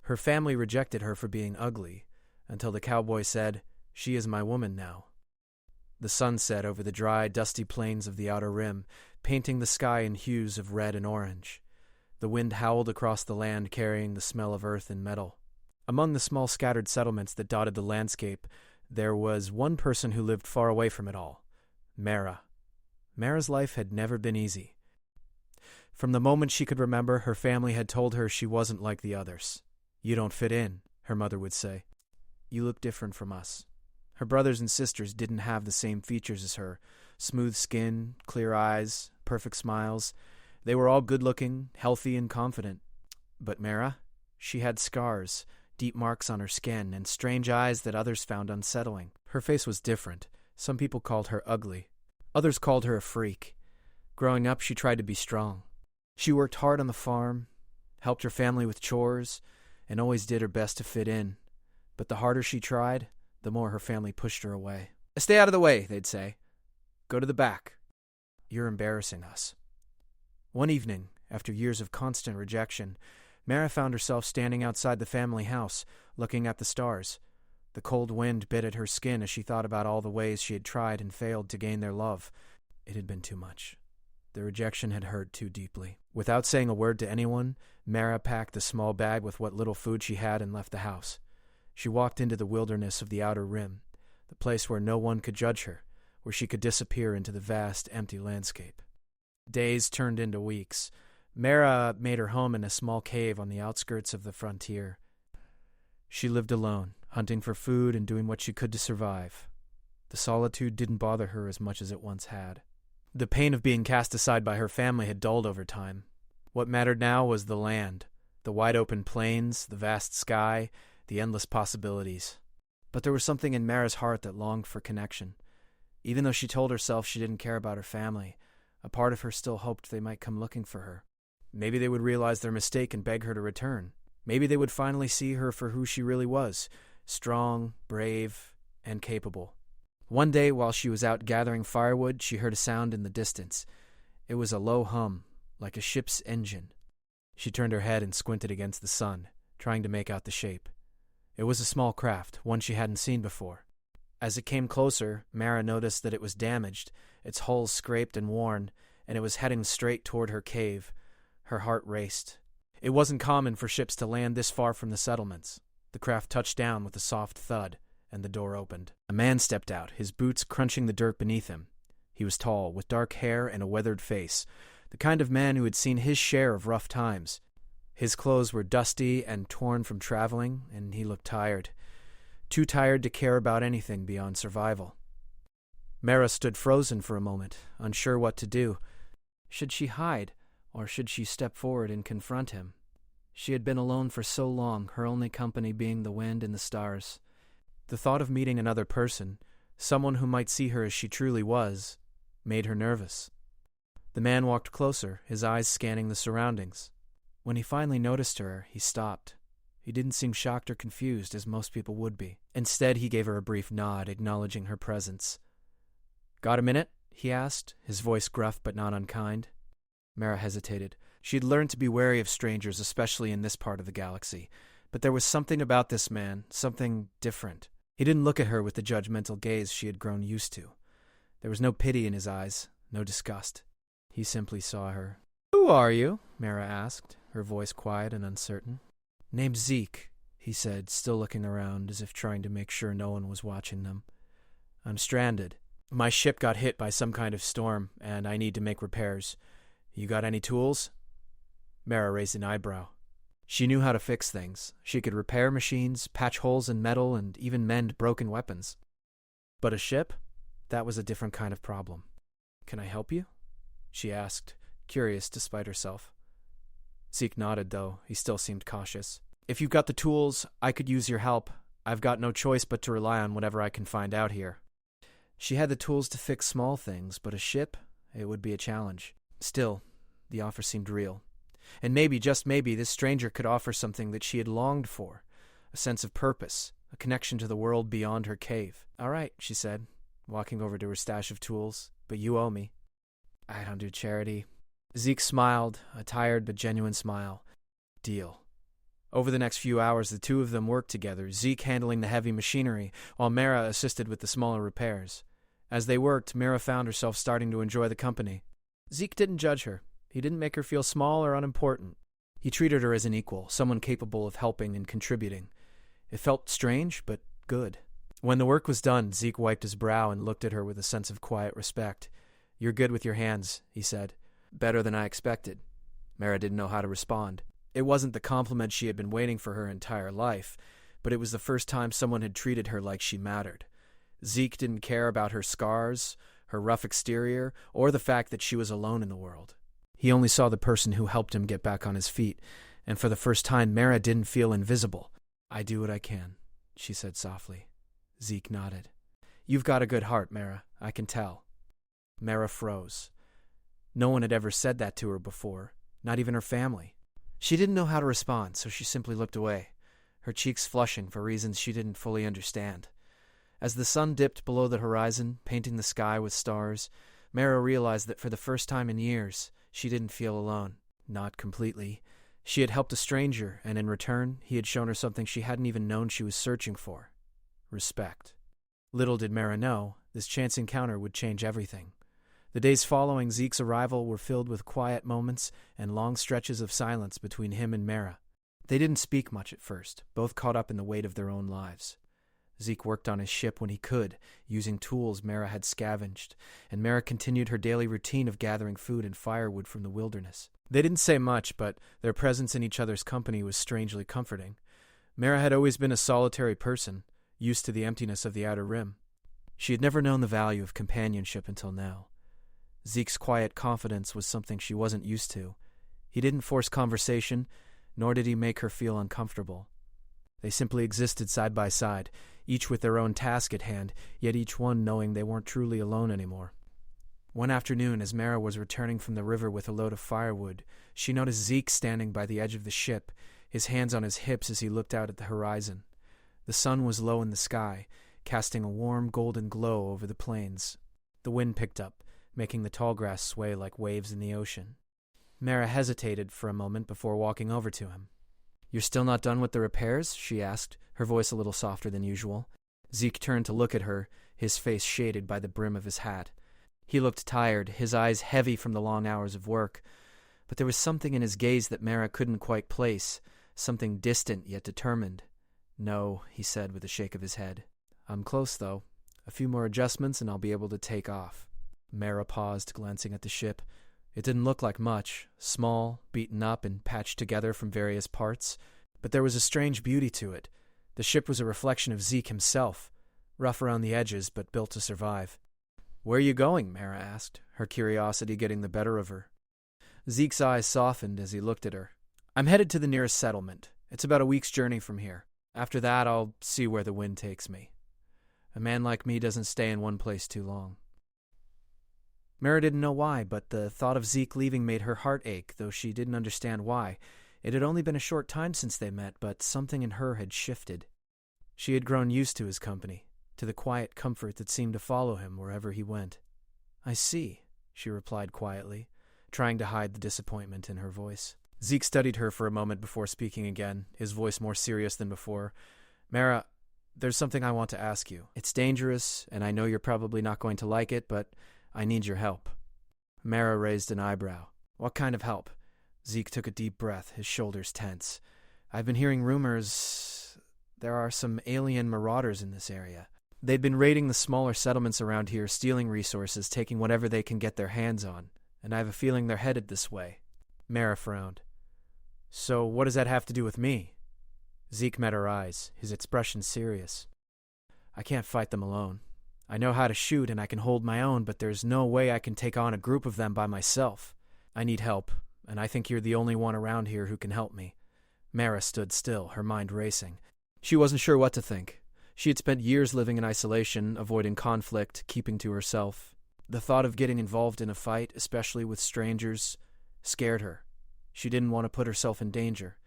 Her family rejected her for being ugly, until the cowboy said, "She is my woman now." The sun set over the dry, dusty plains of the outer rim, painting the sky in hues of red and orange. The wind howled across the land, carrying the smell of earth and metal. Among the small scattered settlements that dotted the landscape, there was one person who lived far away from it all: Mara. Mara's life had never been easy. From the moment she could remember, her family had told her she wasn't like the others. "You don't fit in," her mother would say. "You look different from us." Her brothers and sisters didn't have the same features as her: smooth skin, clear eyes, perfect smiles. They were all good-looking, healthy, and confident. But Mara? She had scars, deep marks on her skin, and strange eyes that others found unsettling. Her face was different. Some people called her ugly. Others called her a freak. Growing up, she tried to be strong. She worked hard on the farm, helped her family with chores, and always did her best to fit in. But the harder she tried, the more her family pushed her away. "Stay out of the way," they'd say. "Go to the back. You're embarrassing us." One evening, after years of constant rejection, Mara found herself standing outside the family house, looking at the stars. The cold wind bit at her skin as she thought about all the ways she had tried and failed to gain their love. It had been too much. The rejection had hurt too deeply. Without saying a word to anyone, Mara packed the small bag with what little food she had and left the house. She walked into the wilderness of the outer rim, the place where no one could judge her, where she could disappear into the vast, empty landscape. Days turned into weeks. Mara made her home in a small cave on the outskirts of the frontier. She lived alone, hunting for food and doing what she could to survive. The solitude didn't bother her as much as it once had. The pain of being cast aside by her family had dulled over time. What mattered now was the land, the wide-open plains, the vast sky, the endless possibilities. But there was something in Mara's heart that longed for connection. Even though she told herself she didn't care about her family, a part of her still hoped they might come looking for her. Maybe they would realize their mistake and beg her to return. Maybe they would finally see her for who she really was: strong, brave, and capable. One day, while she was out gathering firewood, she heard a sound in the distance. It was a low hum, like a ship's engine. She turned her head and squinted against the sun, trying to make out the shape. It was a small craft, one she hadn't seen before. As it came closer, Mara noticed that it was damaged, its hull scraped and worn, and it was heading straight toward her cave. Her heart raced. It wasn't common for ships to land this far from the settlements. The craft touched down with a soft thud, and the door opened. A man stepped out, his boots crunching the dirt beneath him. He was tall, with dark hair and a weathered face, the kind of man who had seen his share of rough times. His clothes were dusty and torn from traveling, and he looked tired. Too tired to care about anything beyond survival. Mara stood frozen for a moment, unsure what to do. Should she hide, or should she step forward and confront him? She had been alone for so long, her only company being the wind and the stars. The thought of meeting another person, someone who might see her as she truly was, made her nervous. The man walked closer, his eyes scanning the surroundings. When he finally noticed her, he stopped. He didn't seem shocked or confused, as most people would be. Instead, he gave her a brief nod, acknowledging her presence. "Got a minute?" he asked, his voice gruff but not unkind. Mara hesitated. She had learned to be wary of strangers, especially in this part of the galaxy. But there was something about this man, something different. He didn't look at her with the judgmental gaze she had grown used to. There was no pity in his eyes, no disgust. He simply saw her. "Who are you?" Mara asked, her voice quiet and uncertain. "Name's Zeke," he said, still looking around as if trying to make sure no one was watching them. "I'm stranded. My ship got hit by some kind of storm, and I need to make repairs. You got any tools?" Mara raised an eyebrow. She knew how to fix things. She could repair machines, patch holes in metal, and even mend broken weapons. But a ship? That was a different kind of problem. "Can I help you?" she asked, curious despite herself. Zeke nodded, though. He still seemed cautious. "If you've got the tools, I could use your help. I've got no choice but to rely on whatever I can find out here." She had the tools to fix small things, but a ship? It would be a challenge. Still, the offer seemed real. And maybe, just maybe, this stranger could offer something that she had longed for. A sense of purpose, a connection to the world beyond her cave. "All right," she said, walking over to her stash of tools. "But you owe me." "I don't do charity." Zeke smiled, a tired but genuine smile. "Deal." Over the next few hours, the two of them worked together, Zeke handling the heavy machinery, while Mara assisted with the smaller repairs. As they worked, Mara found herself starting to enjoy the company. Zeke didn't judge her. He didn't make her feel small or unimportant. He treated her as an equal, someone capable of helping and contributing. It felt strange, but good. When the work was done, Zeke wiped his brow and looked at her with a sense of quiet respect. "You're good with your hands," he said. "Better than I expected." Mara didn't know how to respond. It wasn't the compliment she had been waiting for her entire life, but it was the first time someone had treated her like she mattered. Zeke didn't care about her scars, her rough exterior, or the fact that she was alone in the world. He only saw the person who helped him get back on his feet, and for the first time Mara didn't feel invisible. "I do what I can," she said softly. Zeke nodded. "You've got a good heart, Mara. I can tell." Mara froze. No one had ever said that to her before, not even her family. She didn't know how to respond, so she simply looked away, her cheeks flushing for reasons she didn't fully understand. As the sun dipped below the horizon, painting the sky with stars, Mara realized that for the first time in years, she didn't feel alone. Not completely. She had helped a stranger, and in return, he had shown her something she hadn't even known she was searching for. Respect. Little did Mara know, this chance encounter would change everything. The days following Zeke's arrival were filled with quiet moments and long stretches of silence between him and Mara. They didn't speak much at first, both caught up in the weight of their own lives. Zeke worked on his ship when he could, using tools Mara had scavenged, and Mara continued her daily routine of gathering food and firewood from the wilderness. They didn't say much, but their presence in each other's company was strangely comforting. Mara had always been a solitary person, used to the emptiness of the outer rim. She had never known the value of companionship until now. Zeke's quiet confidence was something she wasn't used to. He didn't force conversation, nor did he make her feel uncomfortable. They simply existed side by side, each with their own task at hand, yet each one knowing they weren't truly alone anymore. One afternoon, as Mara was returning from the river with a load of firewood, she noticed Zeke standing by the edge of the ship, his hands on his hips as he looked out at the horizon. The sun was low in the sky, casting a warm golden glow over the plains. The wind picked up, making the tall grass sway like waves in the ocean. Mara hesitated for a moment before walking over to him. "You're still not done with the repairs?" she asked, her voice a little softer than usual. Zeke turned to look at her, his face shaded by the brim of his hat. He looked tired, his eyes heavy from the long hours of work, but there was something in his gaze that Mara couldn't quite place, something distant yet determined. "No," he said with a shake of his head. "I'm close, though. A few more adjustments and I'll be able to take off." Mara paused, glancing at the ship. It didn't look like much, small, beaten up and patched together from various parts, but there was a strange beauty to it. The ship was a reflection of Zeke himself, rough around the edges but built to survive. "Where are you going?" Mara asked, her curiosity getting the better of her. Zeke's eyes softened as he looked at her. "I'm headed to the nearest settlement. It's about a week's journey from here. After that, I'll see where the wind takes me. A man like me doesn't stay in one place too long." Mara didn't know why, but the thought of Zeke leaving made her heart ache, though she didn't understand why. It had only been a short time since they met, but something in her had shifted. She had grown used to his company, to the quiet comfort that seemed to follow him wherever he went. "I see," she replied quietly, trying to hide the disappointment in her voice. Zeke studied her for a moment before speaking again, his voice more serious than before. "Mara, there's something I want to ask you. It's dangerous, and I know you're probably not going to like it, but I need your help." Mara raised an eyebrow. "What kind of help?" Zeke took a deep breath, his shoulders tense. "I've been hearing rumors. There are some alien marauders in this area. They've been raiding the smaller settlements around here, stealing resources, taking whatever they can get their hands on, and I have a feeling they're headed this way." Mara frowned. "So what does that have to do with me?" Zeke met her eyes, his expression serious. "I can't fight them alone. I know how to shoot and I can hold my own, but there's no way I can take on a group of them by myself. I need help, and I think you're the only one around here who can help me." Mara stood still, her mind racing. She wasn't sure what to think. She had spent years living in isolation, avoiding conflict, keeping to herself. The thought of getting involved in a fight, especially with strangers, scared her. She didn't want to put herself in danger.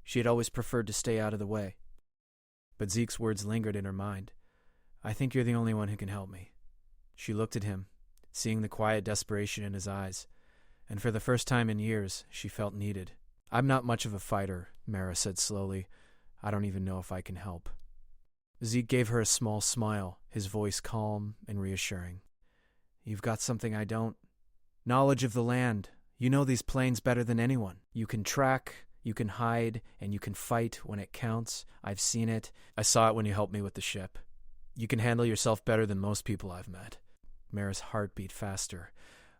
She had always preferred to stay out of the way. But Zeke's words lingered in her mind. "I think you're the only one who can help me." She looked at him, seeing the quiet desperation in his eyes, and for the first time in years, she felt needed. I'm not much of a fighter, Mara said slowly. I don't even know if I can help. Zeke gave her a small smile, his voice calm and reassuring. You've got something I don't. Knowledge of the land. You know these plains better than anyone. You can track, you can hide, and you can fight when it counts. I've seen it. I saw it when you helped me with the ship. You can handle yourself better than most people I've met. Mara's heart beat faster,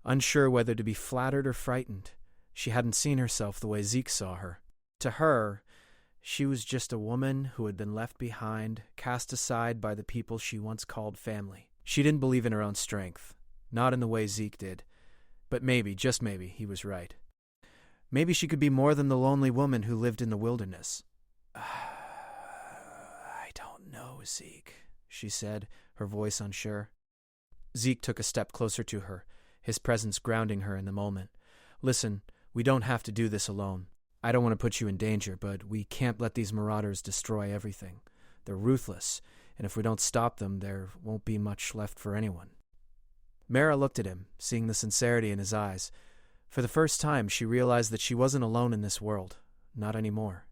unsure whether to be flattered or frightened. She hadn't seen herself the way Zeke saw her. To her, she was just a woman who had been left behind, cast aside by the people she once called family. She didn't believe in her own strength, not in the way Zeke did. But maybe, just maybe, he was right. Maybe she could be more than the lonely woman who lived in the wilderness. I don't know, Zeke, she said, her voice unsure. Zeke took a step closer to her, his presence grounding her in the moment. Listen, we don't have to do this alone. I don't want to put you in danger, but we can't let these marauders destroy everything. They're ruthless, and if we don't stop them, there won't be much left for anyone. Mara looked at him, seeing the sincerity in his eyes. For the first time, she realized that she wasn't alone in this world. Not anymore.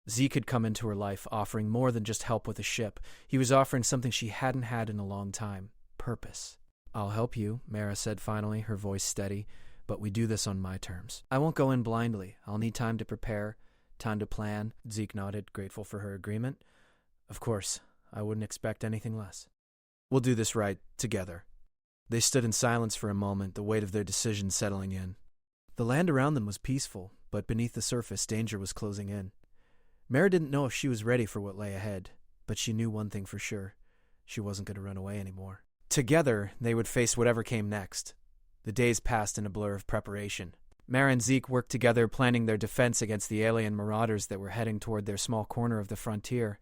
Zeke had come into her life offering more than just help with a ship. He was offering something she hadn't had in a long time. Purpose. I'll help you, Mara said finally, her voice steady, but we do this on my terms. I won't go in blindly. I'll need time to prepare, time to plan. Zeke nodded, grateful for her agreement. Of course, I wouldn't expect anything less. We'll do this right, together. They stood in silence for a moment, the weight of their decision settling in. The land around them was peaceful, but beneath the surface, danger was closing in. Mara didn't know if she was ready for what lay ahead, but she knew one thing for sure. She wasn't going to run away anymore. Together, they would face whatever came next. The days passed in a blur of preparation. Mara and Zeke worked together, planning their defense against the alien marauders that were heading toward their small corner of the frontier.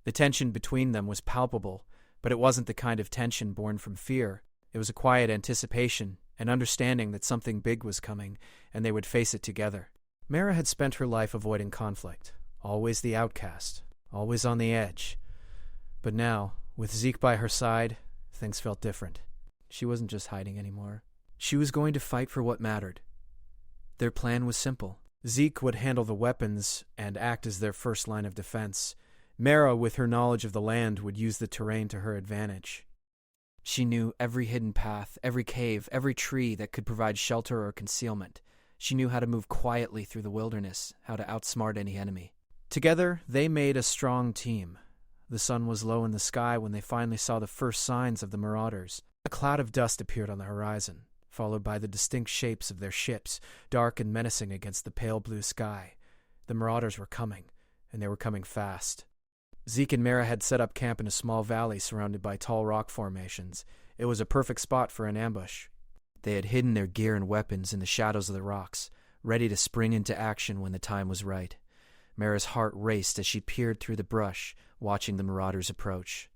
The tension between them was palpable, but it wasn't the kind of tension born from fear. It was a quiet anticipation, an understanding that something big was coming, and they would face it together. Mara had spent her life avoiding conflict, always the outcast, always on the edge. But now, with Zeke by her side, things felt different. She wasn't just hiding anymore. She was going to fight for what mattered. Their plan was simple. Zeke would handle the weapons and act as their first line of defense. Mara, with her knowledge of the land, would use the terrain to her advantage. She knew every hidden path, every cave, every tree that could provide shelter or concealment. She knew how to move quietly through the wilderness, how to outsmart any enemy. Together, they made a strong team. The sun was low in the sky when they finally saw the first signs of the marauders. A cloud of dust appeared on the horizon, followed by the distinct shapes of their ships, dark and menacing against the pale blue sky. The marauders were coming, and they were coming fast. Zeke and Mara had set up camp in a small valley surrounded by tall rock formations. It was a perfect spot for an ambush. They had hidden their gear and weapons in the shadows of the rocks, ready to spring into action when the time was right. Mara's heart raced as she peered through the brush, watching the marauders approach.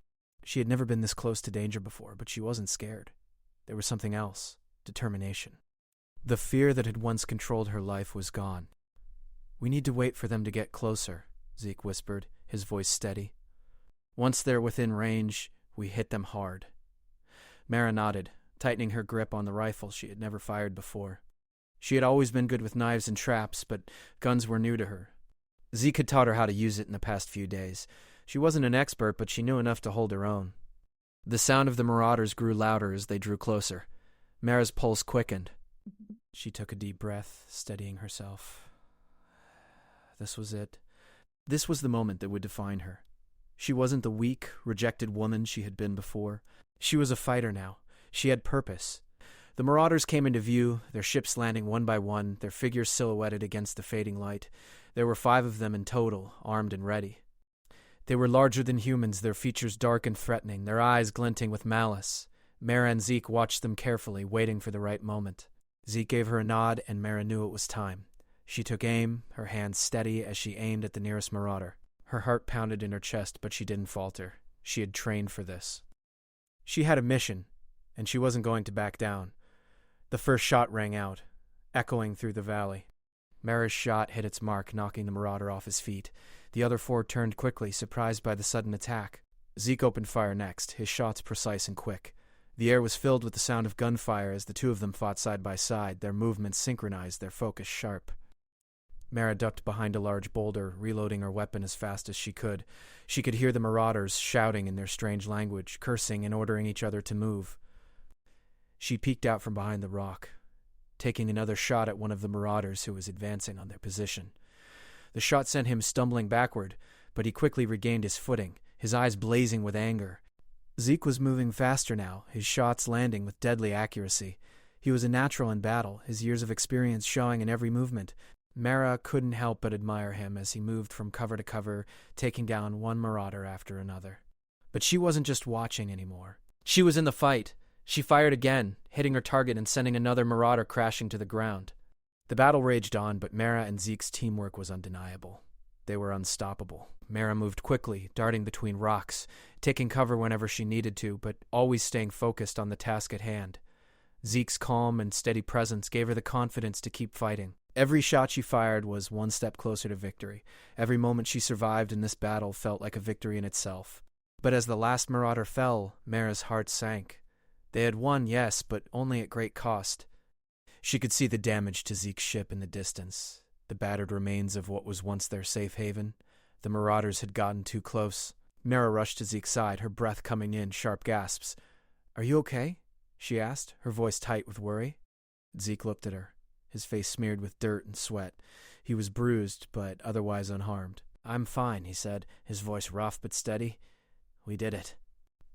She had never been this close to danger before, but she wasn't scared. There was something else, determination. The fear that had once controlled her life was gone. We need to wait for them to get closer, Zeke whispered, his voice steady. Once they're within range, we hit them hard. Mara nodded, tightening her grip on the rifle she had never fired before. She had always been good with knives and traps, but guns were new to her. Zeke had taught her how to use it in the past few days. She wasn't an expert, but she knew enough to hold her own. The sound of the marauders grew louder as they drew closer. Mara's pulse quickened. She took a deep breath, steadying herself. This was it. This was the moment that would define her. She wasn't the weak, rejected woman she had been before. She was a fighter now. She had purpose. The marauders came into view, their ships landing one by one, their figures silhouetted against the fading light. There were 5 of them in total, armed and ready. They were larger than humans, their features dark and threatening, their eyes glinting with malice. Mara and Zeke watched them carefully, waiting for the right moment. Zeke gave her a nod, and Mara knew it was time. She took aim, her hands steady as she aimed at the nearest marauder. Her heart pounded in her chest, but she didn't falter. She had trained for this. She had a mission, and she wasn't going to back down. The first shot rang out, echoing through the valley. Mara's shot hit its mark, knocking the marauder off his feet. The other 4 turned quickly, surprised by the sudden attack. Zeke opened fire next, his shots precise and quick. The air was filled with the sound of gunfire as the 2 of them fought side by side, their movements synchronized, their focus sharp. Mara ducked behind a large boulder, reloading her weapon as fast as she could. She could hear the marauders shouting in their strange language, cursing and ordering each other to move. She peeked out from behind the rock, taking another shot at one of the marauders who was advancing on their position. The shot sent him stumbling backward, but he quickly regained his footing, his eyes blazing with anger. Zeke was moving faster now, his shots landing with deadly accuracy. He was a natural in battle, his years of experience showing in every movement. Mara couldn't help but admire him as he moved from cover to cover, taking down one marauder after another. But she wasn't just watching anymore. She was in the fight. She fired again, hitting her target and sending another marauder crashing to the ground. The battle raged on, but Mara and Zeke's teamwork was undeniable. They were unstoppable. Mara moved quickly, darting between rocks, taking cover whenever she needed to, but always staying focused on the task at hand. Zeke's calm and steady presence gave her the confidence to keep fighting. Every shot she fired was one step closer to victory. Every moment she survived in this battle felt like a victory in itself. But as the last marauder fell, Mara's heart sank. They had won, yes, but only at great cost. She could see the damage to Zeke's ship in the distance, the battered remains of what was once their safe haven. The marauders had gotten too close. Mara rushed to Zeke's side, her breath coming in sharp gasps. "Are you okay?" she asked, her voice tight with worry. Zeke looked at her, his face smeared with dirt and sweat. He was bruised, but otherwise unharmed. "I'm fine," he said, his voice rough but steady. "We did it.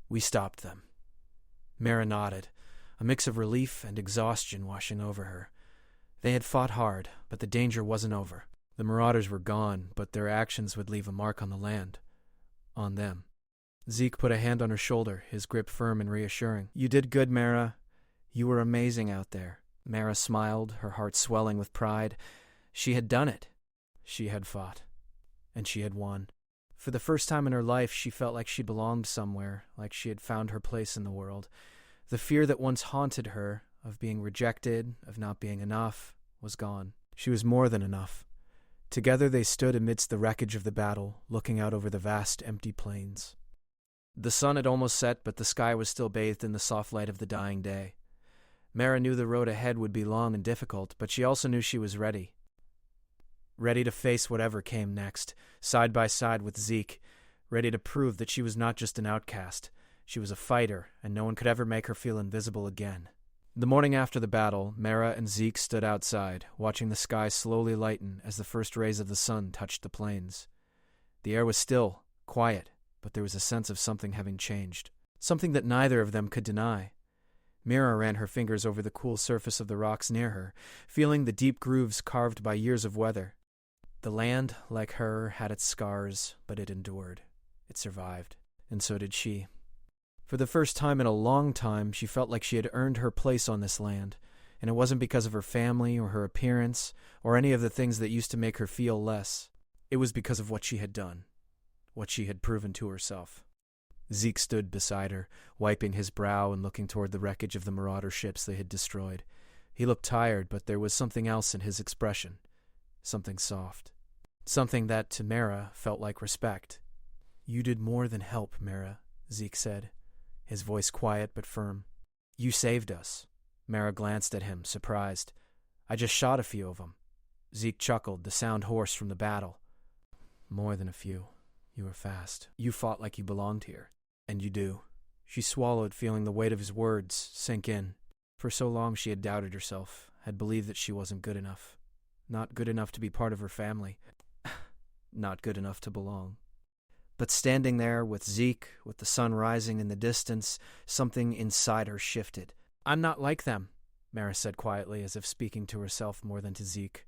We stopped them." Mara nodded, a mix of relief and exhaustion washing over her. They had fought hard, but the danger wasn't over. The marauders were gone, but their actions would leave a mark on the land. On them. Zeke put a hand on her shoulder, his grip firm and reassuring. "You did good, Mara. You were amazing out there." Mara smiled, her heart swelling with pride. She had done it. She had fought. And she had won. For the first time in her life, she felt like she belonged somewhere, like she had found her place in the world. The fear that once haunted her, of being rejected, of not being enough, was gone. She was more than enough. Together they stood amidst the wreckage of the battle, looking out over the vast, empty plains. The sun had almost set, but the sky was still bathed in the soft light of the dying day. Mara knew the road ahead would be long and difficult, but she also knew she was ready. Ready to face whatever came next, side by side with Zeke, ready to prove that she was not just an outcast. She was a fighter, and no one could ever make her feel invisible again. The morning after the battle, Mara and Zeke stood outside, watching the sky slowly lighten as the first rays of the sun touched the plains. The air was still, quiet, but there was a sense of something having changed, something that neither of them could deny. Mara ran her fingers over the cool surface of the rocks near her, feeling the deep grooves carved by years of weather. The land, like her, had its scars, but it endured. It survived, and so did she. For the first time in a long time, she felt like she had earned her place on this land, and it wasn't because of her family or her appearance or any of the things that used to make her feel less. It was because of what she had done, what she had proven to herself. Zeke stood beside her, wiping his brow and looking toward the wreckage of the marauder ships they had destroyed. He looked tired, but there was something else in his expression. Something soft. Something that, to Mara, felt like respect. "You did more than help, Mara," Zeke said, his voice quiet but firm. "You saved us." Mara glanced at him, surprised. "I just shot a few of them." Zeke chuckled, the sound hoarse from the battle. "More than a few. You were fast. You fought like you belonged here. And you do." She swallowed, feeling the weight of his words sink in. For so long she had doubted herself, had believed that she wasn't good enough. Not good enough to be part of her family. Not good enough to belong. But standing there with Zeke, with the sun rising in the distance, something inside her shifted. "I'm not like them," Mara said quietly, as if speaking to herself more than to Zeke.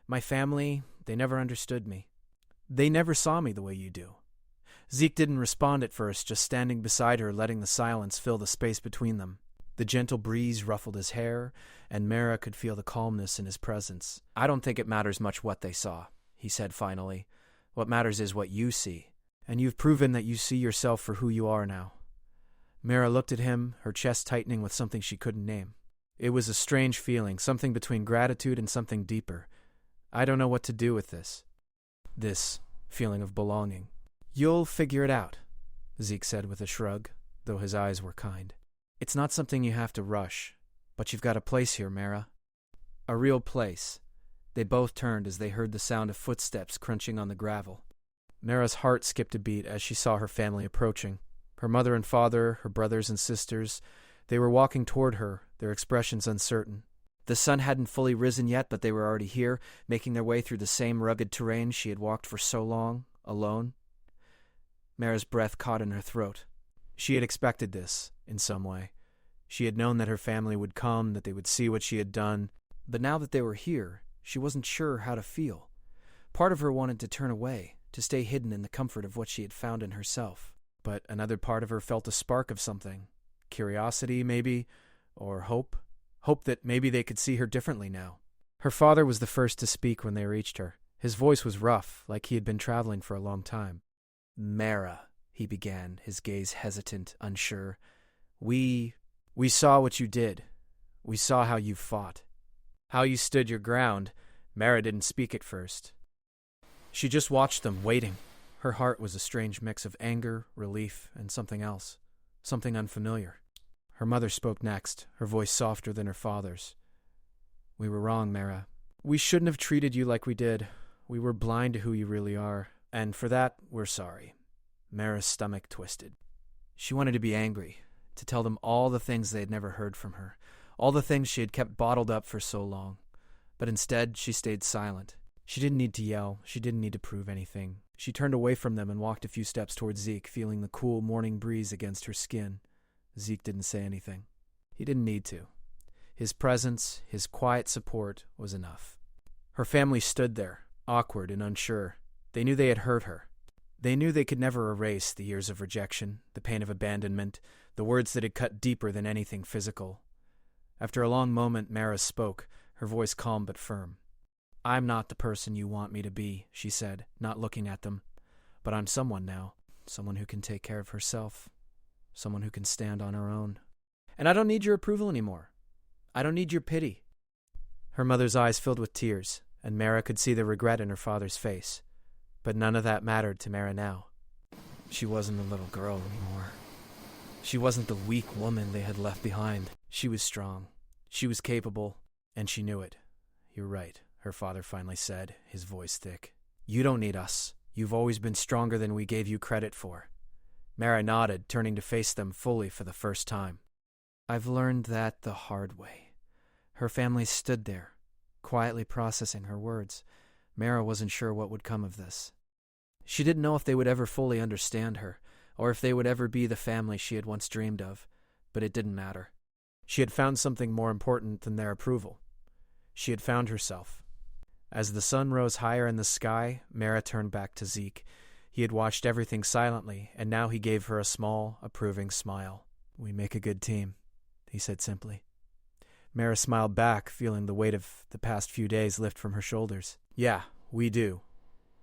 "My family, they never understood me. They never saw me the way you do." Zeke didn't respond at first, just standing beside her, letting the silence fill the space between them. The gentle breeze ruffled his hair, and Mara could feel the calmness in his presence. "I don't think it matters much what they saw," he said finally. "What matters is what you see. And you've proven that you see yourself for who you are now." Mara looked at him, her chest tightening with something she couldn't name. It was a strange feeling, something between gratitude and something deeper. "I don't know what to do with this. This feeling of belonging." "You'll figure it out," Zeke said with a shrug, though his eyes were kind. "It's not something you have to rush, but you've got a place here, Mara. A real place. They both turned as they heard the sound of footsteps crunching on the gravel. Mara's heart skipped a beat as she saw her family approaching. Her mother and father, her brothers and sisters, they were walking toward her, their expressions uncertain. The sun hadn't fully risen yet, but they were already here, making their way through the same rugged terrain she had walked for so long, alone. Mara's breath caught in her throat. She had expected this, in some way. She had known that her family would come, that they would see what she had done, but now that they were here, she wasn't sure how to feel. Part of her wanted to turn away, to stay hidden in the comfort of what she had found in herself. But another part of her felt a spark of something. Curiosity, maybe, or hope. Hope that maybe they could see her differently now. Her father was the first to speak when they reached her. His voice was rough, like he had been traveling for a long time. "Mara," he began, his gaze hesitant, unsure. We saw what you did. We saw how you fought. How you stood your ground." Mara didn't speak at first. She just watched them, waiting. Her heart was a strange mix of anger, relief, and something else. Something unfamiliar. Her mother spoke next, her voice softer than her father's. "We were wrong, Mara. We shouldn't have treated you like we did. We were blind to who you really are, and for that, we're sorry." Mara's stomach twisted. She wanted to be angry, to tell them all the things they had never heard from her, all the things she had kept bottled up for so long. But instead, she stayed silent. She didn't need to yell. She didn't need to prove anything. She turned away from them and walked a few steps towards Zeke, feeling the cool morning breeze against her skin. Zeke didn't say anything. He didn't need to. His presence, his quiet support, was enough. Her family stood there, awkward and unsure. They knew they had hurt her. They knew they could never erase the years of rejection, the pain of abandonment, the words that had cut deeper than anything physical. After a long moment, Mara spoke, her voice calm but firm. "I'm not the person you want me to be," she said, not looking at them. "But I'm someone now, someone who can take care of herself, someone who can stand on her own. And I don't need your approval anymore. I don't need your pity." Her mother's eyes filled with tears, and Mara could see the regret in her father's face. But none of that mattered to Mara now. She wasn't a little girl anymore. She wasn't the weak woman they had left behind. She was strong. She was capable, and she knew it. "You're right," her father finally said, his voice thick. "You don't need us. You've always been stronger than we gave you credit for." Mara nodded, turning to face them fully for the first time. "I've learned that the hard way." Her family stood there, quietly processing her words. Mara wasn't sure what would come of this. She didn't know if they would ever fully understand her, or if they would ever be the family she had once dreamed of, but it didn't matter. She had found something more important than their approval. She had found herself. As the sun rose higher in the sky, Mara turned back to Zeke. He had watched everything silently, and now he gave her a small, approving smile. "We make a good team," he said simply. Mara smiled back, feeling the weight of the past few days lift from her shoulders. "Yeah, we do."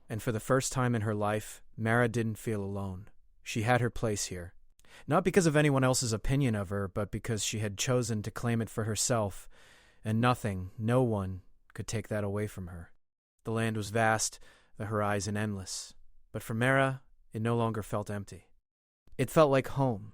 And for the first time in her life, Mara didn't feel alone. She had her place here. Not because of anyone else's opinion of her, but because she had chosen to claim it for herself, and nothing, no one, could take that away from her. The land was vast, the horizon endless. But for Mara, it no longer felt empty. It felt like home,